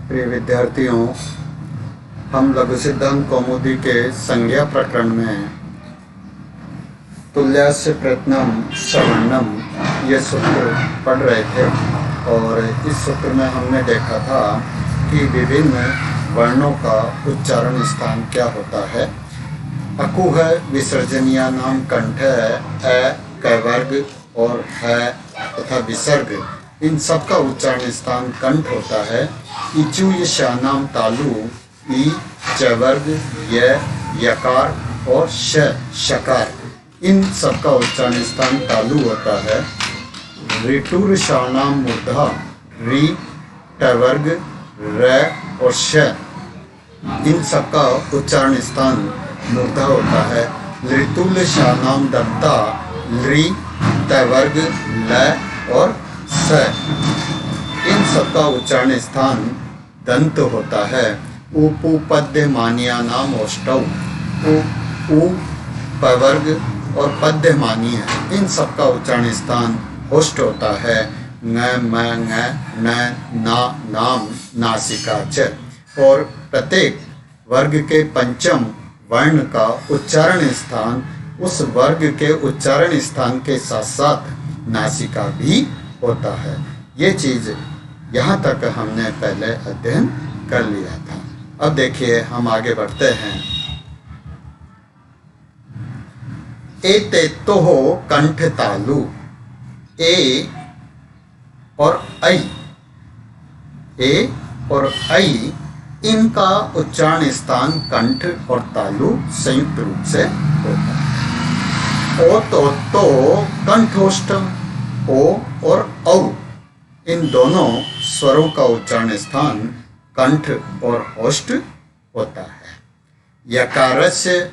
प्रिय विद्यार्थियों, हम लघु सिद्धांत कौमुदी के संज्ञा प्रकरण में तुल्यास्य प्रयत्नम सवर्णम ये सूत्र पढ़ रहे थे और इस सूत्र में हमने देखा था कि विभिन्न वर्णों का उच्चारण स्थान क्या होता है। अकु है विसर्जनीय नाम कंठ है, अ कैवर्ग और है तथा विसर्ग, इन सब का उच्चारण स्थान कंठ होता है। इचु यशानाम तालु, ई चवर्ग, य यकार और श शकार, इन सब का उच्चारण स्थान तालु होता है। ऋटुर शानाम मूर्धा, री टवर्ग, र और श, इन सब का उच्चारण स्थान मूर्धा होता है। ऋतुल शानाम दत्ता, ली टवर्ग, ल और स, इन सब का उच्चारण स्थान दंत होता है। उपपद्य मानिया नाम औष्टव, उ पवर्ग और पद्य मानीय, इन सब का उच्चारण स्थान होष्ट होता है। न म न ना नाम नासिका च, और प्रत्येक वर्ग के पंचम वर्ण का उच्चारण स्थान उस वर्ग के उच्चारण स्थान के साथ साथ नासिका भी होता है। ये चीज यहाँ तक हमने पहले अध्ययन कर लिया था। अब देखिए हम आगे बढ़ते हैं। एतेतो कंठ तालु, ए और ऐ, ए और ऐ, इनका उच्चारण स्थान कंठ और तालु संयुक्त रूप से होता है। ओ तो कंठोष्टम, ओ और औ, इन दोनों स्वरों का उच्चारण स्थान कंठ और ओष्ठ होता है। यकारस्य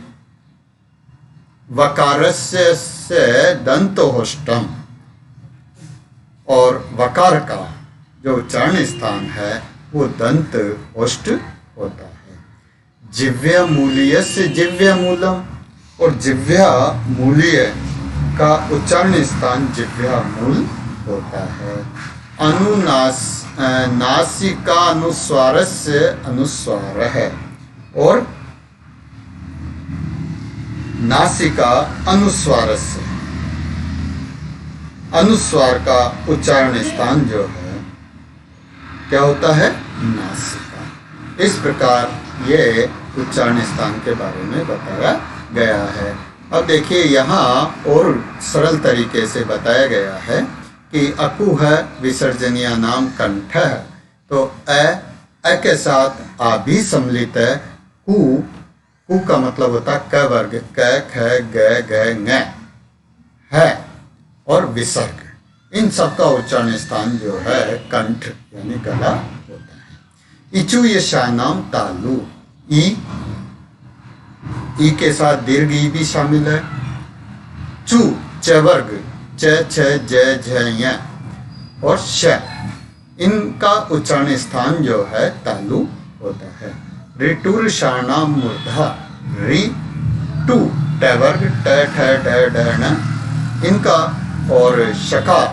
वकारस्य से दंतोष्टम, और वकार का जो उच्चारण स्थान है वो दंत ओष्ठ होता है। जिव्या मूलीय से जिव्या मूलम, और जिव्या मूलीय का उच्चारण स्थान जिव्या मूल होता है। नासिका अनुस्वार से अनुस्वार है, और नासिका अनुस्वार से, अनुस्वार का उच्चारण स्थान जो है क्या होता है, नासिका। इस प्रकार ये उच्चारण स्थान के बारे में बताया गया है। अब देखिए यहाँ और सरल तरीके से बताया गया है कि अकु है विसर्जनीय नाम कंठ है, तो अ के साथ आ भी सम्मिलित है। कु का मतलब होता है क वर्ग, क ख ग घ ङ है और विसर्ग, इन सब का उच्चारण स्थान जो है कंठ यानी गला होता है। इचु यशानाम तालु, ई के साथ दीर्घ ई भी शामिल है। चु चवर्ग, च छ ज झ य और श, इनका उच्चारण स्थान जो है तालु होता है। ऋटुर शानाम मूर्धा, री टू टवर्ग, ट ठ ड ढ ण, इनका और शकार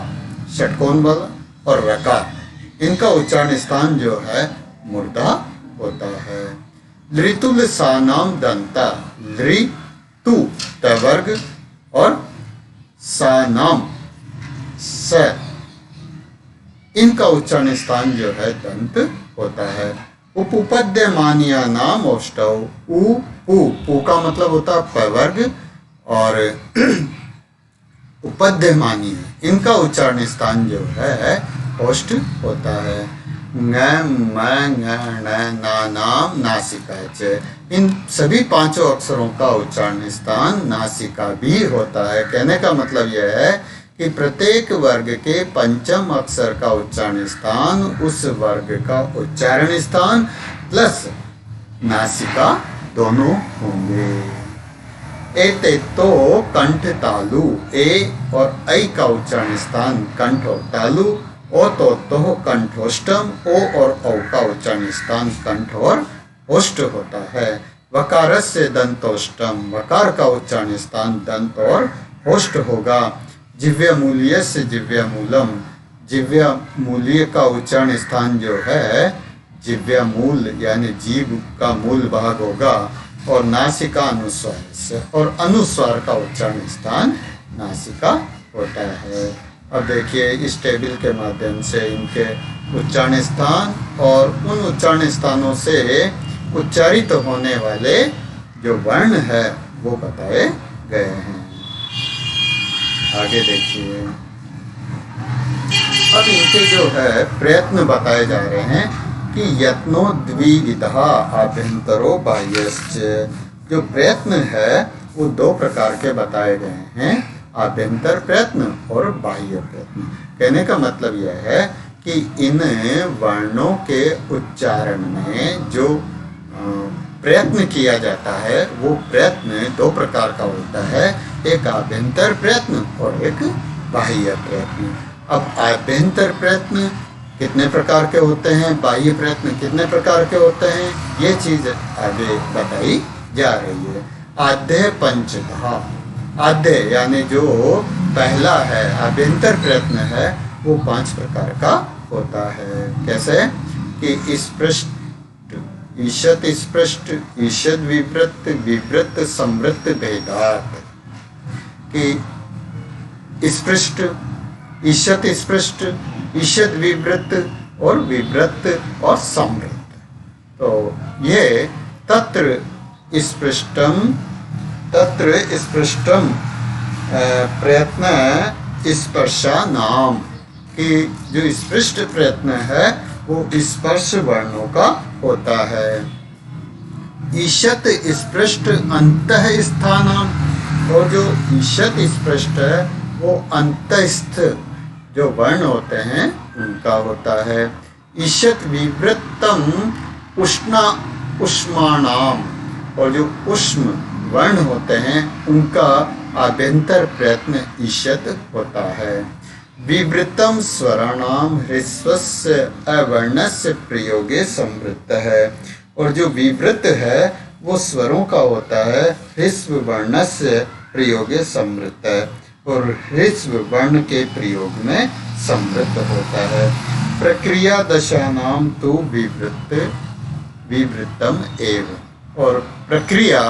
षटकोण वाला और रकार, इनका उच्चारण स्थान जो है मूर्धा होता है। लृतुल सानाम दंता, लृ तु टवर्ग और सानाम स, इनका उच्चारण स्थान जो है दंत होता है। उपपद्य मानिया नाम औष्टव, उ का मतलब होता है पवर्ग और उपद्यमानी, इनका उच्चारण स्थान जो है ओष्ठ होता है। न म न ना नाम नासिका च, इन सभी पांचों अक्षरों का उच्चारण स्थान नासिका भी होता है। कहने का मतलब यह है कि प्रत्येक वर्ग के पंचम अक्षर का उच्चारण स्थान उस वर्ग का उच्चारण स्थान प्लस नासिका दोनों होंगे। एतेतो कंठ तालु, ए और ऐ का उच्चारण स्थान कंठ और तालु। ओ तो कंठोष्टम, ओ और औ का उच्चारण स्थान कंठ और ओष्ठ होता है। वकारस्य दंतोष्टम, वकार का उच्चारण स्थान दंत और ओष्ठ होगा। जिव्या मूलीय से जिव्या मूलम, जिव्या मूलीय का उच्चारण स्थान जो है जिव्या मूल यानी जीभ का मूल भाग होगा, और नासिका अनुस्वार से, और अनुस्वार का उच्चारण स्थान नासिका होता है। अब देखिए इस टेबल के माध्यम से इनके उच्चारण स्थान और उन उच्चारण स्थानों से उच्चारित होने वाले जो वर्ण है वो बताए गए हैं। आगे देखिए, अब इनके जो है प्रयत्न बताए जा रहे हैं कि यत्नो द्विविधा आभ्यंतरो बाह्यश्च। जो प्रयत्न है वो दो प्रकार के बताए गए हैं, आभ्यंतर प्रयत्न और बाह्य प्रयत्न। कहने का मतलब यह है कि इन वर्णों के उच्चारण में जो प्रयत्न किया जाता है वो प्रयत्न दो प्रकार का होता है, एक आभ्यंतर प्रयत्न और एक बाह्य प्रयत्न। अब आभ्यंतर प्रयत्न कितने प्रकार के होते हैं, बाह्य प्रयत्न कितने प्रकार के होते हैं, ये चीज आगे बताई जा रही है। आद्य पंचधा, आद्य यानी जो पहला है आभ्यंतर प्रयत्न है वो 5 प्रकार का होता है। कैसे कि स्पृष्ट, ईशत स्पृष्ट, ईशद विवृत, विवृत संवृत भेदात। कि स्पृष्ट, ईशत स्पृष्ट, ईशद विवृत और विवृत और संवृत। तो ये तत्र स्पृष्टम, तत्र स्पृष्टम प्रयत्न स्पर्शा नाम। कि जो स्पृष्ट प्रयत्न है वो स्पर्श वर्णों का होता है। ईशत स्पृष्ट अंतः स्थानाम, और जो ईशत स्पृष्ट है वो अंतस्थ जो वर्ण होते हैं उनका होता है। ईशत विवृत्तम उष्णा उष्माणाम, और जो उष्म वर्ण होते हैं उनका आभ्यंतर प्रयत्न ईशत होता है। विवृतम स्वराणाम ह्रस्वस्य अवर्णस्य प्रयोगे संवृत्त है, और जो विवृत है वो स्वरों का होता है, ह्रस्व वर्णस्य प्रयोगे संवृत्त है, और ह्रस्व वर्ण के प्रयोग में संवृत्त होता है। प्रक्रिया दशानाम तो विवृत्त विवृत्तम एव, और प्रक्रिया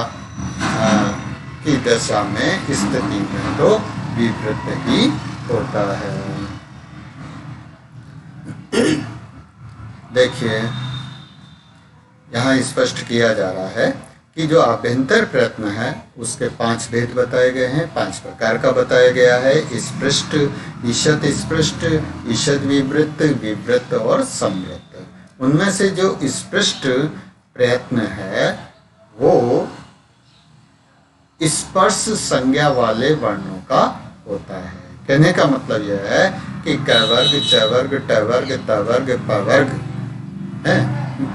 की दशा में स्थिति में तो विवृत्त ही होता है। देखिए यहाँ स्पष्ट किया जा रहा है कि जो आभ्यंतर प्रयत्न है उसके 5 भेद बताए गए हैं, 5 प्रकार का बताया गया है। स्पृष्ट, ईशत स्पृष्ट, ईशद विवृत, विवृत और संवृत। उनमें से जो स्पृष्ट प्रयत्न है वो स्पर्श संज्ञा वाले वर्णों का होता है। कहने का मतलब यह है कि क वर्ग, च वर्ग, ट वर्ग, त वर्ग, प वर्ग है,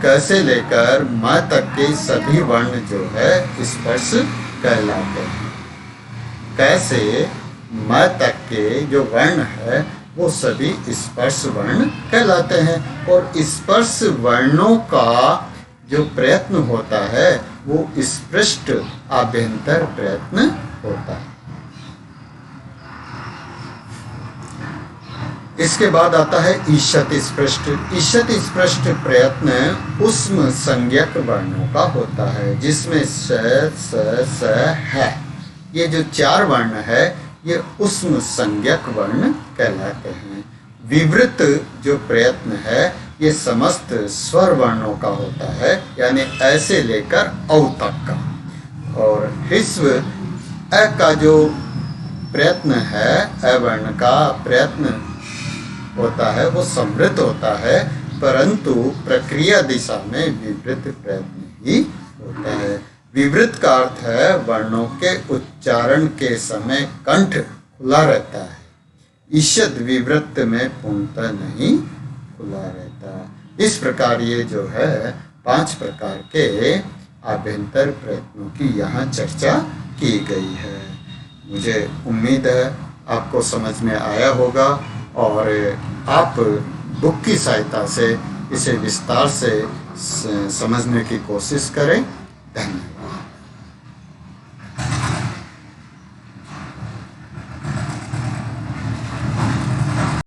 क से लेकर म तक के सभी वर्ण जो है स्पर्श कहलाते हैं। क से म तक के जो वर्ण है वो सभी स्पर्श वर्ण कहलाते हैं, और स्पर्श वर्णों का जो प्रयत्न होता है वो स्पृष्ट आभ्यंतर प्रयत्न होता है। इसके बाद आता है ईशत स्पृष्ट। ईशत स्पृष्ट प्रयत्न उष्म संज्ञक वर्णों का होता है, जिसमें स है। ये जो 4 वर्ण है ये उष्म संज्ञक वर्ण कहलाते हैं। विवृत जो प्रयत्न है ये समस्त स्वर वर्णों का होता है, यानी ऐसे लेकर औ तक का। और ह्रस्व अ का जो प्रयत्न है, अवर्ण का प्रयत्न होता है वो समृद्ध होता है, परंतु प्रक्रिया दिशा में विवृत प्रयत्न ही होता है। विवृत का अर्थ है वर्णों के उच्चारण के समय कंठ खुला रहता है। ईशद विवृत में पूर्णतः नहीं खुला रहता। इस प्रकार ये जो है 5 प्रकार के आभ्यंतर प्रयत्नों की यहाँ चर्चा की गई है। मुझे उम्मीद है आपको समझ में आया होगा और आप बुक की सहायता से इसे विस्तार से समझने की कोशिश करें। धन्यवाद।